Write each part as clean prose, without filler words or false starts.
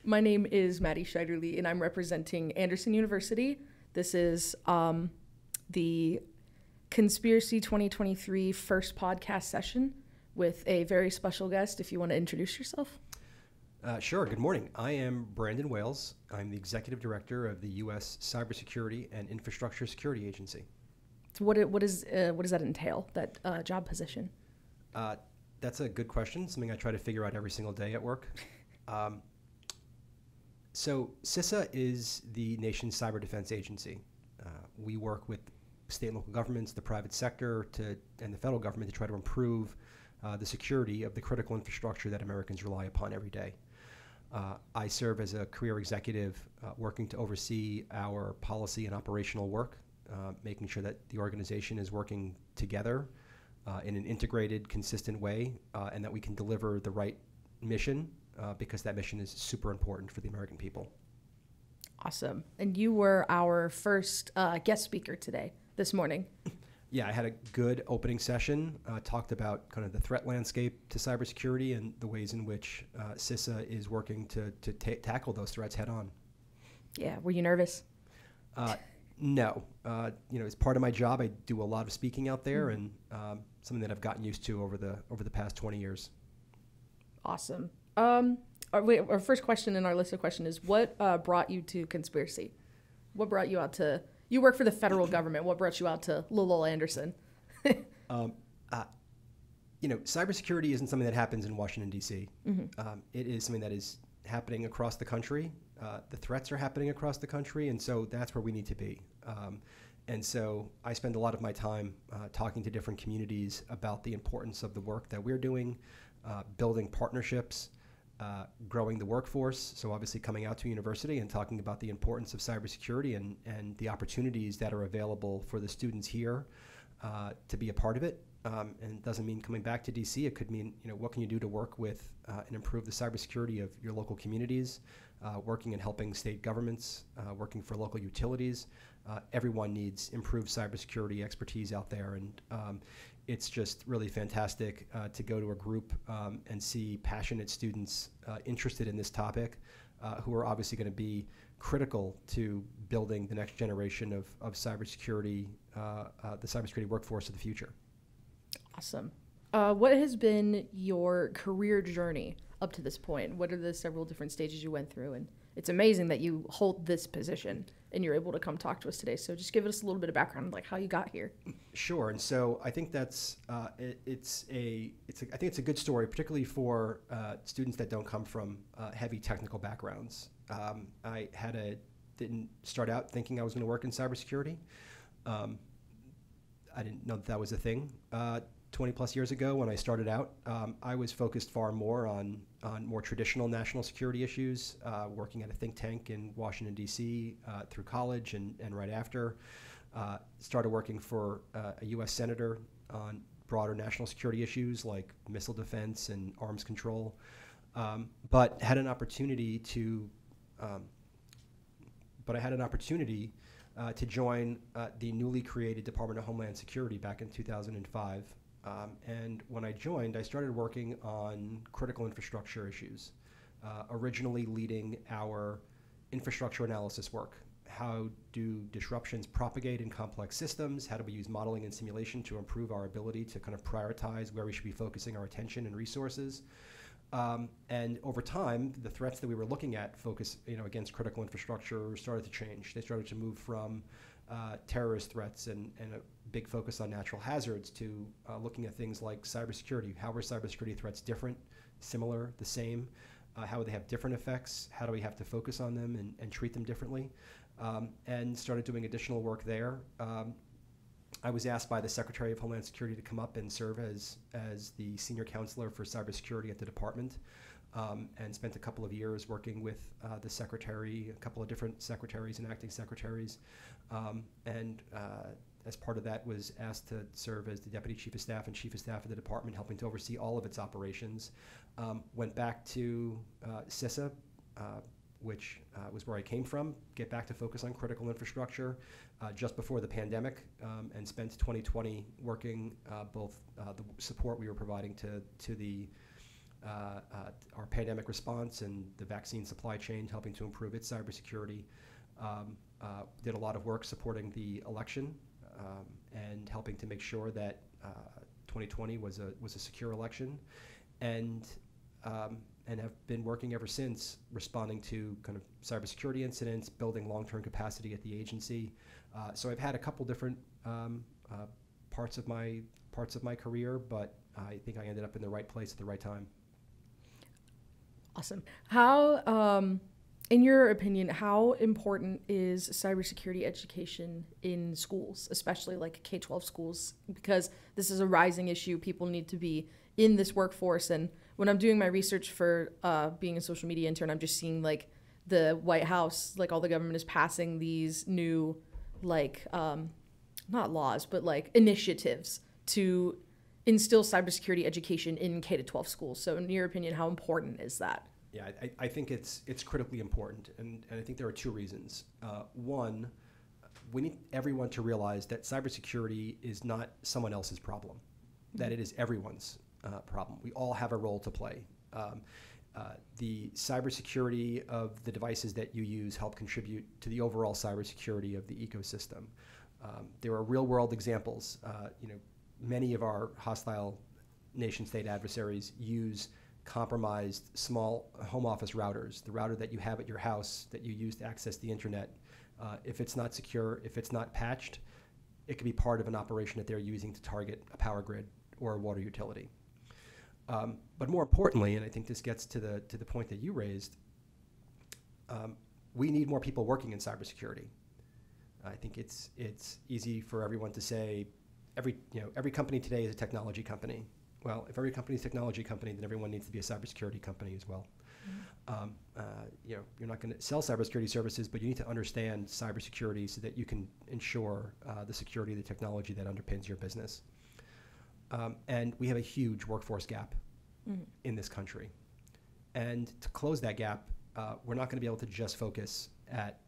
My name is Maddie Scheiderly, and I'm representing Anderson University. This is the Conspiracy 2023 first podcast session with a very special guest. If you want to introduce yourself. Sure. Good morning. I am Brandon Wales. I'm the Executive Director of the U.S. Cybersecurity and Infrastructure Security Agency. So what does that entail, that job position? That's a good question, something I try to figure out every single day at work. So CISA is the nation's cyber defense agency. We work with state and local governments, the private sector, and the federal government to try to improve the security of the critical infrastructure that Americans rely upon every day. I serve as a career executive working to oversee our policy and operational work, making sure that the organization is working together in an integrated, consistent way, and that we can deliver the right mission because that mission is super important for the American people. Awesome. And you were our first guest speaker this morning. Yeah, I had a good opening session, talked about kind of the threat landscape to cybersecurity and the ways in which CISA is working to tackle those threats head on. Yeah, were you nervous? No. As part of my job, I do a lot of speaking out there, and something that I've gotten used to over the past 20 years. Awesome. Our first question in our list of questions is, what brought you to Conspiracy? What brought you out to... You work for the federal government. What brought you out to Little Anderson? Cybersecurity isn't something that happens in Washington, D.C. Mm-hmm. It is something that is happening across the country. The threats are happening across the country, and so that's where we need to be. And so I spend a lot of my time talking to different communities about the importance of the work that we're doing, building partnerships, growing the workforce. So obviously coming out to university and talking about the importance of cybersecurity and the opportunities that are available for the students here to be a part of it. And it doesn't mean coming back to DC. It could mean, what can you do to work with and improve the cybersecurity of your local communities, working and helping state governments, working for local utilities. Everyone needs improved cybersecurity expertise out there. And it's just really fantastic to go to a group and see passionate students interested in this topic who are obviously going to be critical to building the next generation of cybersecurity, the cybersecurity workforce of the future. Awesome. What has been your career journey up to this point? What are the several different stages you went through? And it's amazing that you hold this position and you're able to come talk to us today. So just give us a little bit of background, like how you got here. Sure. And so I think that's I think it's a good story, particularly for students that don't come from heavy technical backgrounds. I didn't start out thinking I was going to work in cybersecurity. I didn't know that was a thing. 20 plus years ago when I started out, I was focused far more on more traditional national security issues, working at a think tank in Washington, D.C. Through college and right after. Started working for a U.S. senator on broader national security issues like missile defense and arms control, but had an opportunity to join the newly created Department of Homeland Security back in 2005. And when I joined, I started working on critical infrastructure issues, originally leading our infrastructure analysis work. How do disruptions propagate in complex systems? How do we use modeling and simulation to improve our ability to kind of prioritize where we should be focusing our attention and resources? And over time, the threats that we were looking at against critical infrastructure started to change. They started to move from terrorist threats and a big focus on natural hazards to looking at things like cybersecurity. How are cybersecurity threats different, similar, the same? How would they have different effects? How do we have to focus on them and treat them differently? And started doing additional work there. I was asked by the Secretary of Homeland Security to come up and serve as the senior counselor for cybersecurity at the department, and spent a couple of years working with the secretary, a couple of different secretaries and acting secretaries, and as part of that was asked to serve as the Deputy Chief of Staff and Chief of Staff of the department, helping to oversee all of its operations. Went back to CISA, which was where I came from, get back to focus on critical infrastructure just before the pandemic, and spent 2020 working both the support we were providing to the our pandemic response and the vaccine supply chain, helping to improve its cybersecurity. Did a lot of work supporting the election and helping to make sure that 2020 was a secure election, and have been working ever since, responding to kind of cybersecurity incidents, building long-term capacity at the agency. So I've had a couple different parts of my career, but I think I ended up in the right place at the right time. Awesome. How, in your opinion, how important is cybersecurity education in schools, especially like K-12 schools? Because this is a rising issue. People need to be in this workforce. And when I'm doing my research for being a social media intern, I'm just seeing like the White House, like all the government is passing these new, like, not laws, but like initiatives to instill cybersecurity education in K-12 schools. So in your opinion, how important is that? Yeah, I think it's critically important, and I think there are two reasons. One, we need everyone to realize that cybersecurity is not someone else's problem, that it is everyone's problem. We all have a role to play. The cybersecurity of the devices that you use help contribute to the overall cybersecurity of the ecosystem. There are real-world examples. Many of our hostile nation-state adversaries use compromised small home office routers, the router that you have at your house that you use to access the internet. If it's not secure, if it's not patched, it could be part of an operation that they're using to target a power grid or a water utility. But more importantly, and I think this gets to the point that you raised, we need more people working in cybersecurity. I think it's easy for everyone to say every company today is a technology company. Well, if every company is a technology company, then everyone needs to be a cybersecurity company as well. You're not going to sell cybersecurity services, but you need to understand cybersecurity so that you can ensure the security of the technology that underpins your business. And we have a huge workforce gap in this country. And to close that gap, we're not going to be able to just focus at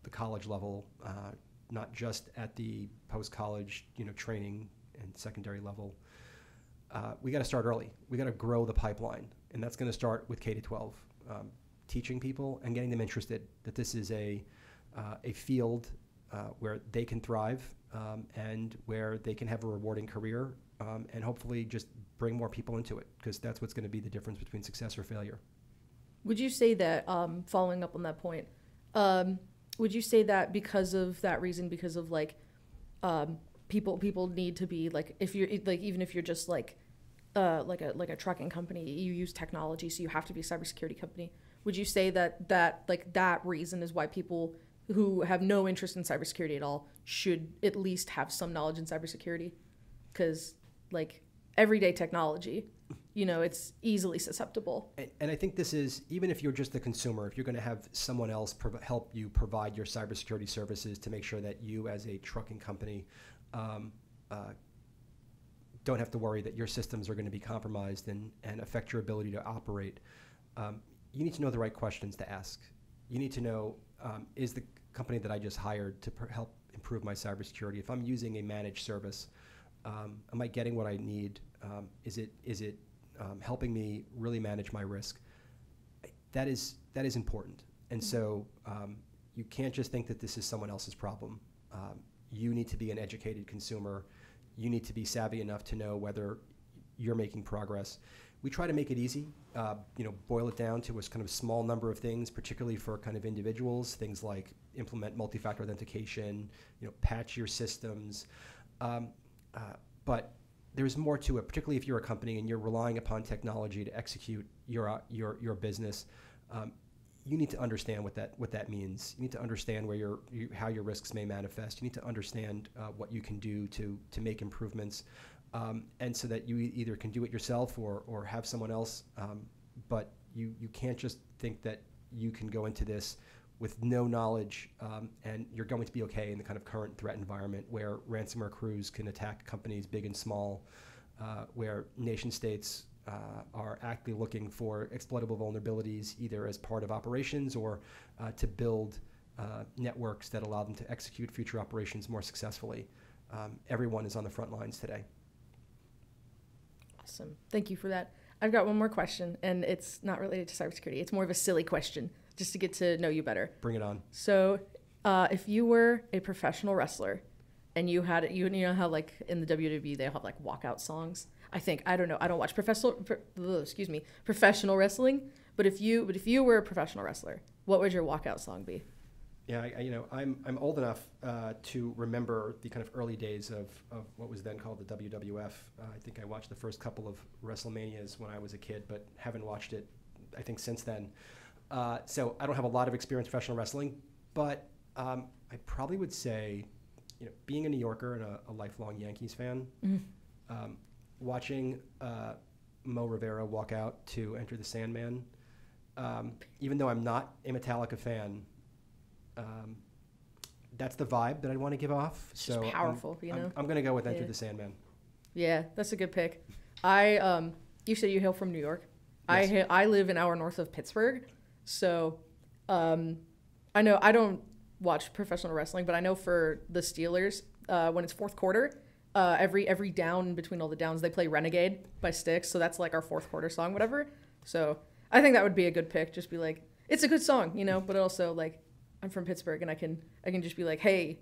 the college level, not just at the post-college training and secondary level. We got to start early. We got to grow the pipeline, and that's going to start with K-12, teaching people and getting them interested that this is a field where they can thrive and where they can have a rewarding career, and hopefully just bring more people into it, because that's what's going to be the difference between success or failure. Would you say that, following up on that point, would you say that because of that reason, because of like people need to be like, if you're like, even if you're just like a trucking company, you use technology, so you have to be a cybersecurity company. Would you say that reason is why people who have no interest in cybersecurity at all should at least have some knowledge in cybersecurity? Because like everyday technology, it's easily susceptible. And I think this is, even if you're just the consumer, if you're going to have someone else help you provide your cybersecurity services to make sure that you as a trucking company don't have to worry that your systems are going to be compromised and affect your ability to operate, you need to know the right questions to ask. You need to know, is the company that I just hired to help improve my cybersecurity, if I'm using a managed service, am I getting what I need? Is it helping me really manage my risk? That is important. And so you can't just think that this is someone else's problem. You need to be an educated consumer. You need to be savvy enough to know whether you're making progress. We try to make it easy, boil it down to a kind of small number of things, particularly for kind of individuals, things like implement multi-factor authentication, patch your systems. But there's more to it, particularly if you're a company and you're relying upon technology to execute your business. You need to understand what that means. You need to understand how your risks may manifest. You need to understand what you can do to make improvements, and so that you either can do it yourself or have someone else. But you can't just think that you can go into this with no knowledge and you're going to be okay in the kind of current threat environment where ransomware crews can attack companies big and small, where nation states are actively looking for exploitable vulnerabilities either as part of operations or to build networks that allow them to execute future operations more successfully. Everyone is on the front lines today. Awesome. Thank you for that. I've got one more question, and it's not related to cybersecurity. It's more of a silly question, just to get to know you better. Bring it on. So, if you were a professional wrestler, and you had you know how like in the WWE they have like walkout songs. I don't know. I don't watch professional wrestling. But if you were a professional wrestler, what would your walkout song be? Yeah, I'm old enough to remember the kind of early days of what was then called the WWF. I think I watched the first couple of WrestleManias when I was a kid, but haven't watched it, I think, since then. So I don't have a lot of experience in professional wrestling, but I probably would say, being a New Yorker and a lifelong Yankees fan, watching Mo Rivera walk out to Enter the Sandman, even though I'm not a Metallica fan, that's the vibe that I want to give off. It's so just powerful, I'm going to go with Enter the Sandman. Yeah, that's a good pick. You said you hail from New York. Yes. I live an hour north of Pittsburgh, so I know I don't watch professional wrestling, but I know for the Steelers, when it's fourth quarter, every down between all the downs, they play Renegade by Styx, so that's like our fourth quarter song, whatever. So I think that would be a good pick. Just be like, it's a good song, but also like, I'm from Pittsburgh, and I can just be like, hey,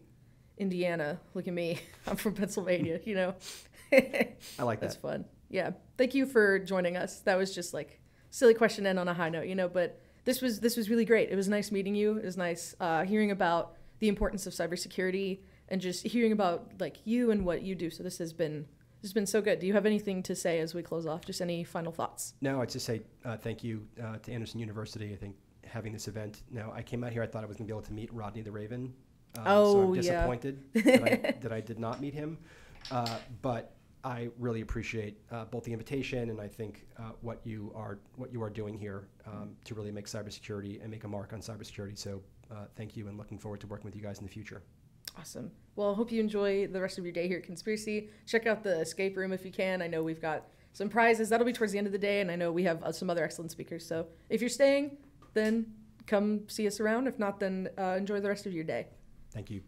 Indiana, look at me. I'm from Pennsylvania, I like that. That's fun. Yeah. Thank you for joining us. That was just like silly question and on a high note, but this was really great. It was nice meeting you. It was nice hearing about the importance of cybersecurity and just hearing about like you and what you do. So this has been so good. Do you have anything to say as we close off? Just any final thoughts? No, I'd just say thank you to Anderson University. I think having this event. Now, I came out here, I thought I was going to be able to meet Rodney the Raven. So I'm disappointed that I did not meet him. But I really appreciate both the invitation and I think what you are doing here to really make cybersecurity and make a mark on cybersecurity. So thank you, and looking forward to working with you guys in the future. Awesome. Well, I hope you enjoy the rest of your day here at Conspiracy. Check out the escape room if you can. I know we've got some prizes. That'll be towards the end of the day, and I know we have some other excellent speakers. So if you're staying, then come see us around. If not, then enjoy the rest of your day. Thank you.